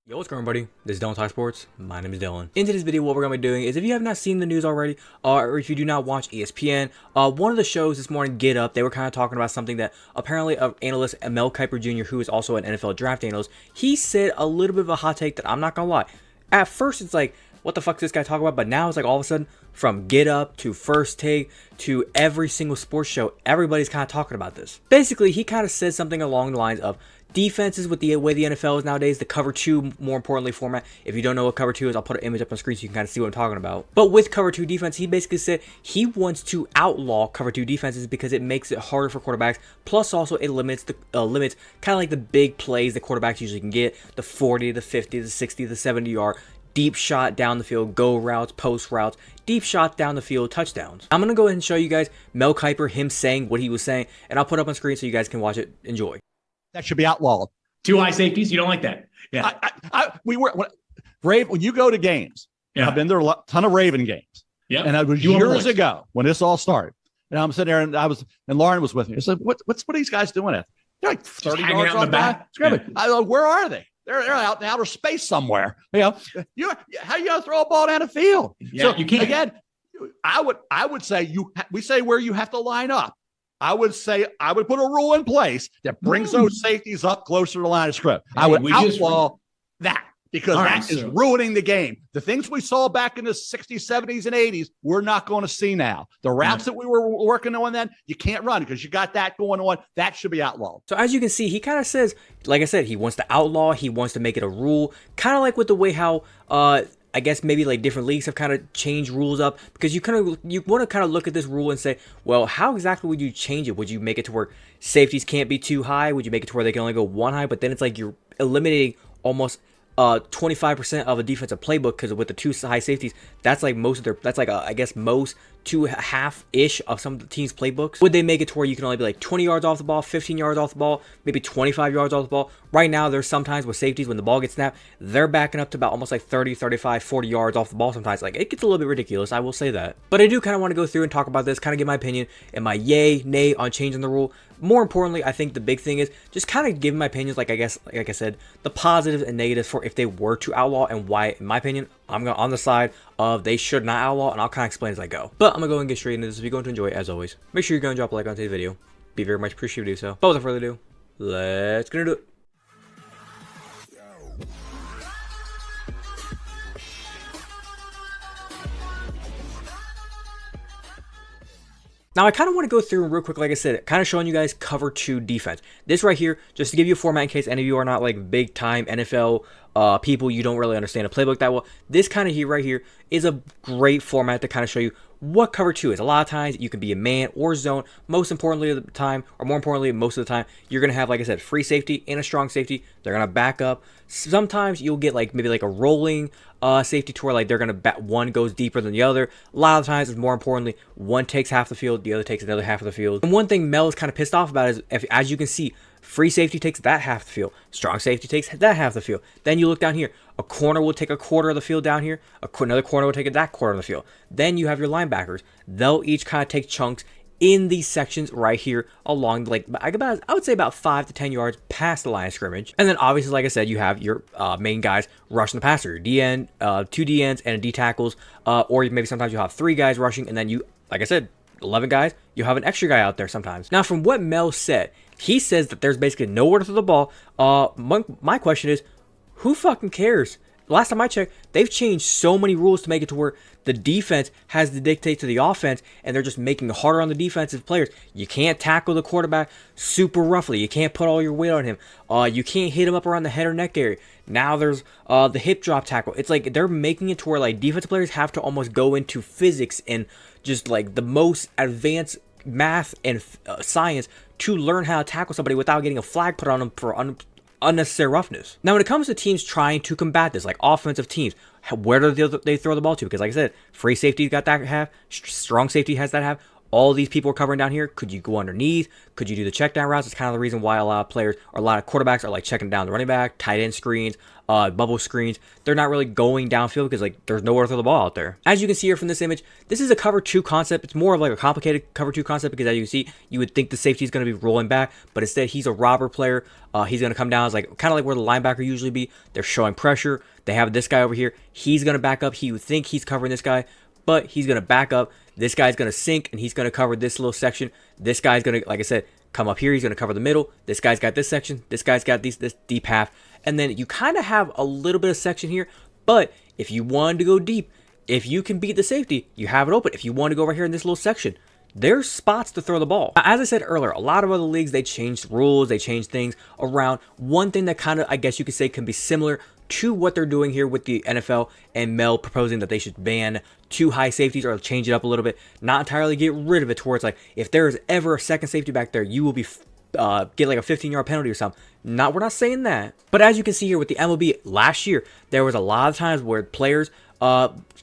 Yo, what's going on, buddy? This is Dylan Talk Sports. My name is Dylan. In today's video, what we're going to be doing is, if you have not seen the news already, or if you do not watch ESPN, one of the shows this morning, Get Up, they were kind of talking about something that apparently analyst Mel Kiper Jr., who is also an NFL draft analyst, he said a little bit of a hot take that I'm not going to lie. At first, it's like, what the fuck is this guy talking about? But now it's like all of a sudden, from Get Up to First Take to every single sports show, everybody's kind of talking about this. Basically, he kind of said something along the lines of, defenses with the way the NFL is nowadays, the cover two, more importantly, format. If you don't know what cover two is, I'll put an image up on the screen so you can kind of see what I'm talking about. But with cover two defense, he basically said he wants to outlaw cover two defenses because it makes it harder for quarterbacks. Plus, also it limits limits kind of like the big plays that quarterbacks usually can get: the 40, the 50, the 60, the 70-yard. Deep shot down the field, go routes, post routes, deep shot down the field, touchdowns. I'm going to go ahead and show you guys Mel Kiper, him saying what he was saying, and I'll put it up on screen so you guys can watch it. Enjoy. That should be outlawed. Two high safeties. You don't like that? Yeah. When you go to games, Yeah. I've been there a ton of Raven games. Yeah. And it was years ago when this all started. And I'm sitting there and Lauren was with me. I said, what are these guys doing at? They're like 30 hanging yards out in off the back. Yeah. I go, where are they? They're out in outer space somewhere. How you gonna throw a ball down the field? Yeah, So you can't. again, I would say we say where you have to line up. I would put a rule in place that brings those safeties up closer to the line of script. I would outlaw that because that is ruining the game. The things we saw back in the 60s, 70s, and 80s, we're not going to see now. The routes that we were working on then, you can't run because you got that going on. That should be outlawed. So as you can see, he kind of says, like I said, he wants to outlaw, he wants to make it a rule, kind of like with the way how I guess maybe like different leagues have kind of changed rules up, because you want to kind of look at this rule and say, well, how exactly would you change it? Would you make it to where safeties can't be too high? Would you make it to where they can only go one high? But then it's like you're eliminating almost 25% of a defensive playbook, because with the two high safeties, that's like most of their, that's like I guess most to half-ish of some of the team's playbooks. Would they make it to where you can only be like 20 yards off the ball, 15 yards off the ball, maybe 25 yards off the ball? Right now, there's sometimes with safeties, when the ball gets snapped, they're backing up to about almost like 30, 35, 40 yards off the ball sometimes. Like, it gets a little bit ridiculous, I will say that. But I do kind of want to go through and talk about this, kind of give my opinion and my yay, nay on changing the rule. More importantly, I think the big thing is just kind of giving my opinions, like I said, the positives and negatives for if they were to outlaw, and why, in my opinion, I'm on the side of they should not outlaw, and I'll kind of explain as I go. But I'm going to go and get straight into this. If you're going to enjoy it, as always, make sure you're going to drop a like on today's video. Be very much appreciated to do so. But without further ado, let's get into it. Now, I kind of want to go through real quick, like I said, kind of showing you guys cover two defense. This right here, just to give you a format in case any of you are not like big time NFL people, you don't really understand a playbook that well. This kind of here right here is a great format to kind of show you what cover two is. A lot of times you can be a man or zone. Most importantly at the time, or more importantly, most of the time, you're going to have, like I said, free safety and a strong safety. They're going to back up. Sometimes you'll get like maybe like a rolling safety to where like they're going to one goes deeper than the other. A lot of times, more importantly, one takes half the field, the other takes another half of the field. And one thing Mel is kind of pissed off about is, as you can see, free safety takes that half the field. Strong safety takes that half the field. Then you look down here. A corner will take a quarter of the field down here. Another corner will take that quarter of the field. Then you have your linebackers. They'll each kind of take chunks in these sections right here along, like, I would say about 5 to 10 yards past the line of scrimmage. And then obviously, like I said, you have your main guys rushing the passer, your DN, 2 DNs and D tackles, or maybe sometimes you'll have 3 guys rushing, and then you, like I said, 11 guys, you have an extra guy out there sometimes. Now, from what Mel said, he says that there's basically nowhere to throw the ball. My question is, who fucking cares? Last time I checked, they've changed so many rules to make it to where the defense has to dictate to the offense, and they're just making it harder on the defensive players. You can't tackle the quarterback super roughly. You can't put all your weight on him. You can't hit him up around the head or neck area. Now there's the hip drop tackle. It's like they're making it to where like defensive players have to almost go into physics and just like the most advanced math and science to learn how to tackle somebody without getting a flag put on them for unnecessary roughness. Now, when it comes to teams trying to combat this, like offensive teams, where do they throw the ball to? Because like I said, free safety got that half, strong safety has that half. all these people are covering down here. Could you go underneath? Could you do the check down routes? It's kind of the reason why a lot of players or a lot of quarterbacks are like checking down the running back, tight end screens, bubble screens. They're not really going downfield because like there's nowhere to throw the ball out there. As you can see here from this image, this is a cover 2 concept. It's more of like a complicated cover 2 concept because as you can see, you would think the safety is going to be rolling back, but instead he's a robber player. He's going to come down as like kind of like where the linebacker usually be. They're showing pressure. They have this guy over here. He's going to back up. He would think he's covering this guy, but he's going to back up. This guy's going to sink, and he's going to cover this little section. This guy's going to, like I said, come up here. He's going to cover the middle. This guy's got this section. This guy's got this deep half. And then you kind of have a little bit of section here. But if you wanted to go deep, if you can beat the safety, you have it open. If you want to go right here in this little section, there's spots to throw the ball. As I said earlier, a lot of other leagues, they changed rules. They changed things around. One thing that kind of, I guess you could say, can be similar to what they're doing here with the NFL and Mel proposing that they should ban 2 high safeties or change it up a little bit, not entirely get rid of it towards like if there's ever a second safety back there, you will be get like a 15-yard penalty or something. We're not saying that, but as you can see here with the MLB last year, there was a lot of times where players,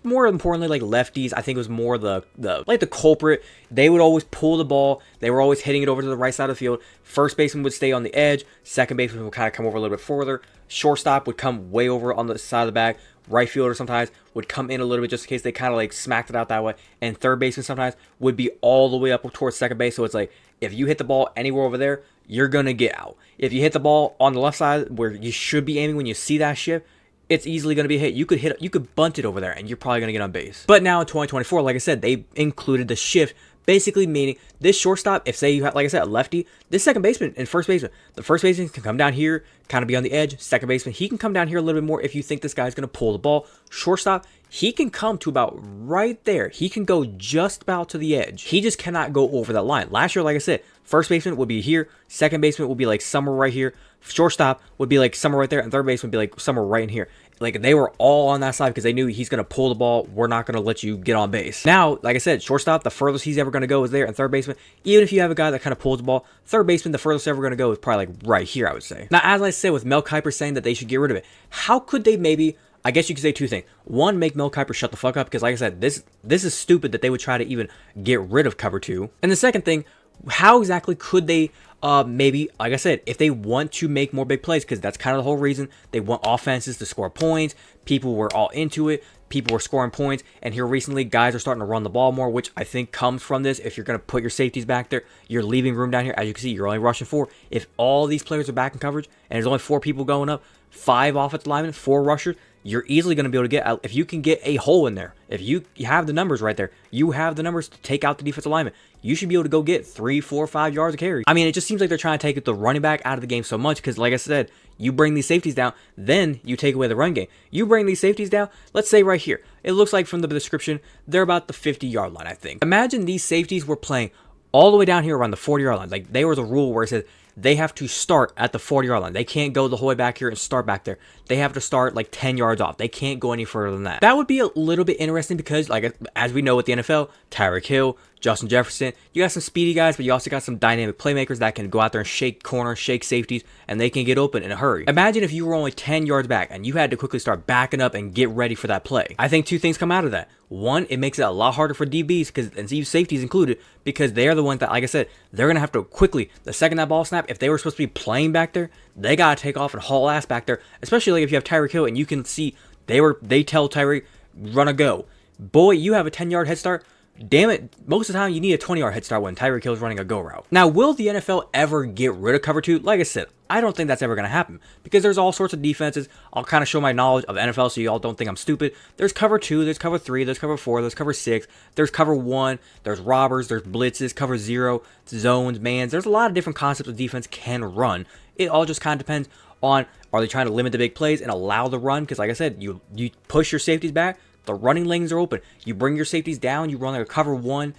more importantly like lefties, I think it was more the culprit. They would always pull the ball. They were always hitting it over to the right side of the field. First baseman would stay on the edge. Second baseman would kind of come over a little bit further. Shortstop would come way over on the side of the bag. Right fielder sometimes would come in a little bit just in case they kind of like smacked it out that way. And third baseman sometimes would be all the way up towards second base. So it's like if you hit the ball anywhere over there, you're going to get out. If you hit the ball on the left side where you should be aiming when you see that shift, it's easily going to be a hit. You could bunt it over there and you're probably going to get on base. But now in 2024, like I said, they included the shift, basically meaning this shortstop, if say you have, like I said, a lefty, this second baseman and first baseman, the first baseman can come down here, kind of be on the edge. Second baseman, he can come down here a little bit more if you think this guy's going to pull the ball. Shortstop, he can come to about right there. He can go just about to the edge. He just cannot go over that line. Last year, like I said, first baseman would be here. Second baseman would be like somewhere right here. Shortstop would be like somewhere right there. And third baseman would be like somewhere right in here. Like they were all on that side because they knew he's going to pull the ball. We're not going to let you get on base. Now, like I said, shortstop, the furthest he's ever going to go is there. And third baseman, even if you have a guy that kind of pulls the ball, third baseman, the furthest ever going to go is probably like right here, I would say. Now, as I said, with Mel Kiper saying that they should get rid of it, how could they maybe, I guess you could say 2 things. One, make Mel Kiper shut the fuck up because like I said, this is stupid that they would try to even get rid of cover 2. And the second thing, how exactly could they maybe, like I said, if they want to make more big plays, because that's kind of the whole reason they want offenses to score points. People were all into it. People were scoring points. And here recently, guys are starting to run the ball more, which I think comes from this. If you're going to put your safeties back there, you're leaving room down here. As you can see, you're only rushing 4. If all these players are back in coverage and there's only 4 people going up, 5 offensive linemen, 4 rushers, you're easily going to be able to get out. If you can get a hole in there, if you have the numbers right there, you have the numbers to take out the defensive lineman. You should be able to go get 3, 4, 5 yards of carry. I mean, it just seems like they're trying to take the running back out of the game so much because, like I said, you bring these safeties down, then you take away the run game. You bring these safeties down, let's say right here. It looks like from the description, they're about the 50-yard line, I think. Imagine these safeties were playing all the way down here around the 40-yard line. Like, there was a rule where it says they have to start at the 40-yard line. They can't go the whole way back here and start back there. They have to start like 10 yards off. They can't go any further than that. That would be a little bit interesting because, like, as we know with the NFL, Tyreek Hill, Justin Jefferson, you got some speedy guys, but you also got some dynamic playmakers that can go out there and shake corners, shake safeties, and they can get open in a hurry. Imagine if you were only 10 yards back and you had to quickly start backing up and get ready for that play. I think 2 things come out of that. One, it makes it a lot harder for DBs, and even safeties included, because they're the ones that, like I said, they're going to have to quickly, the second that ball snap, if they were supposed to be playing back there, they got to take off and haul ass back there, especially like if you have Tyreek Hill and you can see they tell Tyreek, run a go. Boy, you have a 10-yard head start. Damn it, most of the time you need a 20-yard head start when Tyreek Hill's running a go route. Now, will the NFL ever get rid of cover 2? Like I said, I don't think that's ever going to happen because there's all sorts of defenses. I'll kind of show my knowledge of NFL so you all don't think I'm stupid. There's cover 2, there's cover 3, there's cover 4, there's cover 6, there's cover 1, there's robbers, there's blitzes, cover 0, zones, mans. There's a lot of different concepts of defense can run. It all just kind of depends on, are they trying to limit the big plays and allow the run? Because like I said, you push your safeties back, the running lanes are open. You bring your safeties down, you run like a cover 1,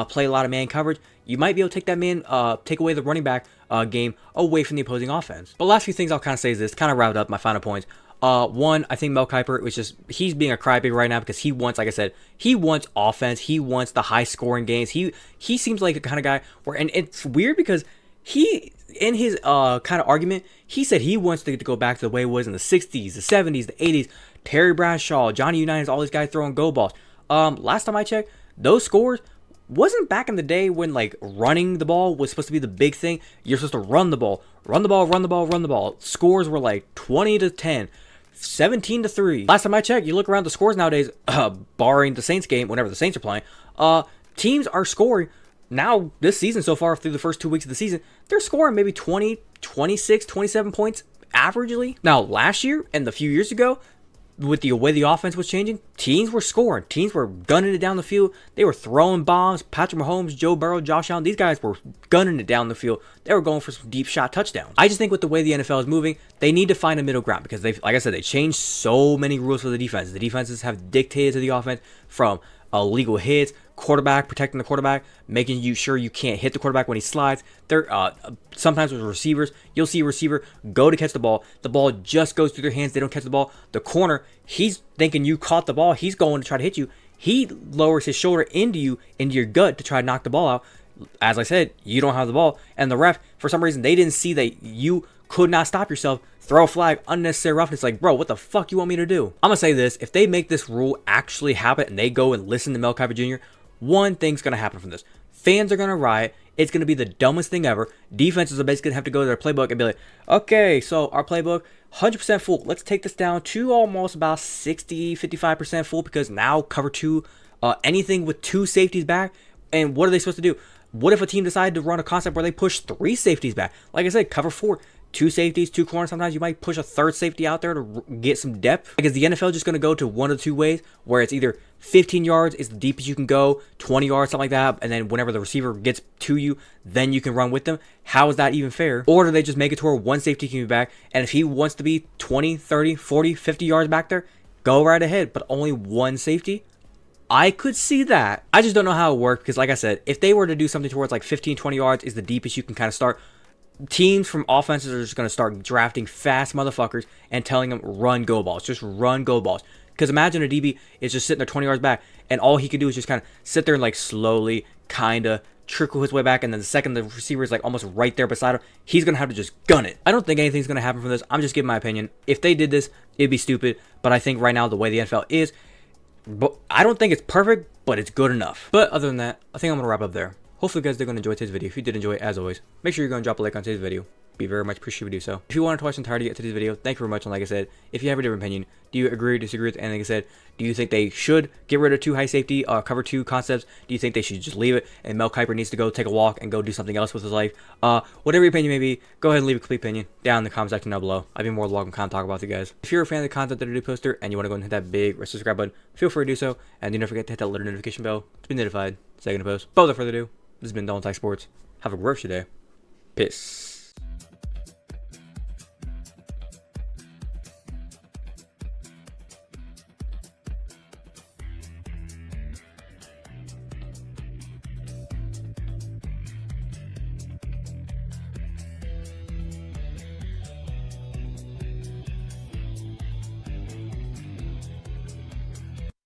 play a lot of man coverage. You might be able to take that man, take away the running back game away from the opposing offense. But last few things I'll kind of say is this, kind of round up my final points. One, I think Mel Kiper was just, he's being a crybaby right now because he wants, like I said, he wants offense. He wants the high scoring games. He seems like the kind of guy where, and it's weird because he, in his kind of argument, he said he wants to go back to the way it was in the 60s, the 70s, the 80s. Terry Bradshaw, Johnny Unitas, all these guys throwing go balls. Last time I checked, those scores wasn't back in the day when like running the ball was supposed to be the big thing. You're supposed to run the ball, run the ball, run the ball, run the ball. Scores were like 20-10, 17-3. Last time I checked, you look around the scores nowadays, barring the Saints game, whenever the Saints are playing, teams are scoring now this season so far through the first 2 weeks of the season. They're scoring maybe 20, 26, 27 points averagely. Now last year and the few years ago, with the way the offense was changing, teams were scoring. Teams were gunning it down the field. They were throwing bombs. Patrick Mahomes, Joe Burrow, Josh Allen, these guys were gunning it down the field. They were going for some deep shot touchdowns. I just think with the way the NFL is moving, they need to find a middle ground because like I said, they changed so many rules for the defense. The defenses have dictated to the offense from illegal hits, quarterback protecting the quarterback, making you sure you can't hit the quarterback when he slides. They're sometimes with receivers, you'll see a receiver go to catch the ball just goes through their hands, they don't catch the ball. The corner, he's thinking you caught the ball, he's going to try to hit you. He lowers his shoulder into your gut to try to knock the ball out. As I said, you don't have the ball, and the ref, for some reason, they didn't see that you could not stop yourself. Throw a flag, unnecessary roughness. Like, bro, what the fuck you want me to do? I'm gonna say this: if they make this rule actually happen and they go and listen to Mel Kiper Jr., one thing's gonna happen from this: fans are gonna riot. It's gonna be the dumbest thing ever. Defenses are basically gonna have to go to their playbook and be like, okay, so our playbook 100% full. Let's take this down to almost about 60, 55% full because now cover two, anything with two safeties back. And what are they supposed to do? What if a team decided to run a concept where they push three safeties back? Like I said, cover four. Two safeties, two corners. Sometimes you might push a third safety out there to get some depth. Like, is the NFL just going to go to one of the two ways where it's either 15 yards is the deepest you can go, 20 yards, something like that, and then whenever the receiver gets to you, then you can run with them? How is that even fair? Or do they just make it to where one safety can be back, and if he wants to be 20, 30, 40, 50 yards back there, go right ahead, but only one safety? I could see that. I just don't know how it works because, like I said, if they were to do something towards like 15, 20 yards is the deepest you can kind of start, teams from offenses are just going to start drafting fast motherfuckers and telling them run go balls. Just run go balls. Because imagine a DB is just sitting there 20 yards back and all he can do is just kind of sit there and like slowly kind of trickle his way back, and then the second the receiver is like almost right there beside him, he's going to have to just gun it. I don't think anything's going to happen from this. I'm just giving my opinion. If they did this, it'd be stupid. But I think right now the way the NFL is, but I don't think it's perfect, but it's good enough. But other than that, I think I'm going to wrap up there. Hopefully you guys are going to enjoy today's video. If you did enjoy it, as always, make sure you're going to drop a like on today's video. Be very much appreciative if you do so. If you wanted to watch the entirety of today's video, thank you very much. And like I said, if you have a different opinion, do you agree or disagree with anything I said? Do you think they should get rid of two high safety, cover two concepts? Do you think they should just leave it and Mel Kiper needs to go take a walk and go do something else with his life? Whatever your opinion may be, go ahead and leave a complete opinion down in the comment section down below. I'd be more than welcome to kind of talk about it, guys. If you're a fan of the content that I do poster and you want to go and hit that big red subscribe button, feel free to do so. And do not forget to hit that little notification bell to be notified. Second to post. But without further ado, this has been Don't Attack Sports. Have a great day. Peace.